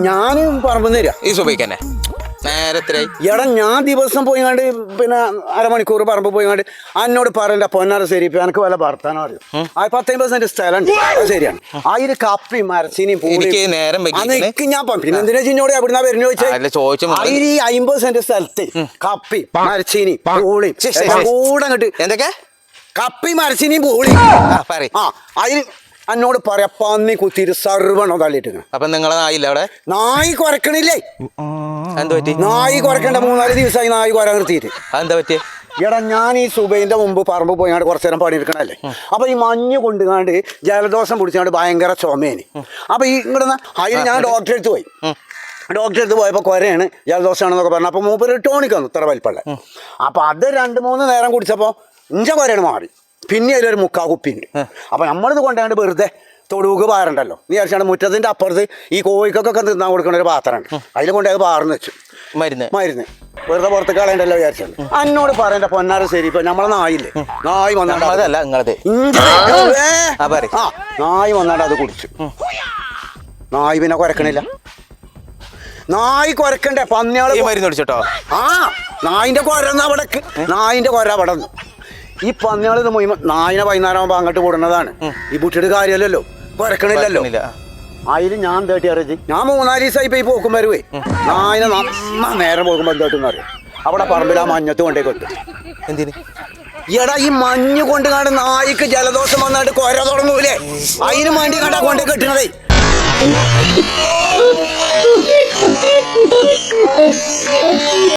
ഞാനും പറമ്പ് തരാ ഈ സുബൈക്കന്നെ നേരത്തിലായി എടാ ഞാൻ ദിവസം പോയിങ്ങാണ്ട് പിന്നെ അരമണിക്കൂർ പറമ്പ് പോയിങ്ങാണ്ട് എന്നോട് പറയണ്ട പൊന്നാറ ശരിപ്പ് എനിക്ക് വല്ല ഭർത്താനോ അറിയും 10-50% സ്ഥലം ശരിയാണ് അതിന് കപ്പയും മരച്ചീനിയും നേരം ഞാൻ പിന്നെ എന്തിനാ ചിന്നോട് എവിടുന്നാ വരുന്ന ചോദിച്ചാൽ അതിന് ഈ 50% സ്ഥലത്ത് കപ്പയും മരച്ചീനി പൂളിയും കൂടെ അങ്ങോട്ട് എന്തൊക്കെ കപ്പയും മരച്ചീനിയും പൂളി അതിന് എന്നോട് പറയാ പന്നി കുത്തിയിട്ട് സർവണോ തള്ളിയിട്ട് അപ്പൊ നിങ്ങളെ നായില്ല അവിടെ നായി കുറക്കണില്ലേ എന്താ പറ്റി നായി കുറക്കണ്ട 3-4 ദിവസമായി നായി കുര നിർത്തിയിട്ട് അതെന്താ പറ്റിയ എടാ ഞാൻ ഈ സുബൈന്റെ മുമ്പ് പറമ്പ് പോയാണ്ട് കുറച്ചു നേരം പണിയെടുക്കണല്ലേ അപ്പൊ ഈ മഞ്ഞ് കൊണ്ടുകാണ്ട് ജലദോഷം പിടിച്ചാണ്ട് ഭയങ്കര ചുമേന് അപ്പൊ ഈ ഇങ്ങോട്ട് അതിന് ഞാൻ ഡോക്ടറെ അടുത്ത് പോയി ഡോക്ടറെ അടുത്ത് പോയപ്പോൾ കുരയാണ് ജലദോഷമാണെന്നൊക്കെ പറഞ്ഞു അപ്പൊ മൂപ്പര് ടോണിക് വന്നു ഇത്ര വലിപ്പമുള്ള അപ്പൊ അത് 2-3 നേരം കുടിച്ചപ്പോ ഇഞ്ച കുരയാണ് മാറി പിന്നെ അതിലൊരു മുക്കാ കുപ്പിയുണ്ട് അപ്പൊ നമ്മളിത് കൊണ്ടാണ്ട് വെറുതെ തൊടുവുക്ക് പാറുണ്ടല്ലോ നീ വിചാരിച്ചാണ് മുറ്റത്തിന്റെ അപ്പുറത്ത് ഈ കോഴിക്കൊക്കെ തിന്നാൻ കൊടുക്കുന്ന ഒരു പാത്രമുണ്ട് അതിൽ കൊണ്ടത് പാർന്ന് വെച്ചു മരുന്ന് വെറുതെ പുറത്ത് കളയണ്ടല്ലോ വിചാരിച്ചത് എന്നോട് പറയണ്ട പൊന്നാറ് ശരി ഇപ്പൊ നമ്മളെ നായില്ലേ നായി വന്നാണ്ട് നായി വന്നാണ്ട് അത് കുടിച്ചു നായി പിന്നെ കുരക്കണില്ല നായി കുരക്കണ്ടേ പന്നിയാള് മരുന്ന് കുടിച്ചിട്ടോ നായിന്റെ കുരന്ന് അവിടെ നായിന്റെ കുര അവിടെ ഈ പന്നിയാളിത് മുഴുവൻ നായിനെ വൈകുന്നേരമാകുമ്പോ അങ്ങോട്ട് കൂടുന്നതാണ് ഈ ബുട്ടിയുടെ കാര്യമല്ലല്ലോ കുരക്കണില്ലല്ലോ അതിൽ ഞാൻ തേട്ടി അറിയിച്ച് ഞാൻ 3-4 ദിവസമായി പോയി പോക്കും വരുവേ നായിനെ നേരം പോകുമ്പോ എന്തോട്ടെന്ന് അറിയാം അവിടെ പറമ്പിൽ ആ മഞ്ഞത്ത് കൊണ്ടേ കൊട്ടു എന്തിന് എടാ ഈ മഞ്ഞ് കൊണ്ട് കണ്ട് നായിക്ക് ജലദോഷം വന്നാണ്ട് കുര തുടങ്ങൂലേ അതിന് വേണ്ടി കണ്ടാ കൊണ്ടേ കെട്ടണതേ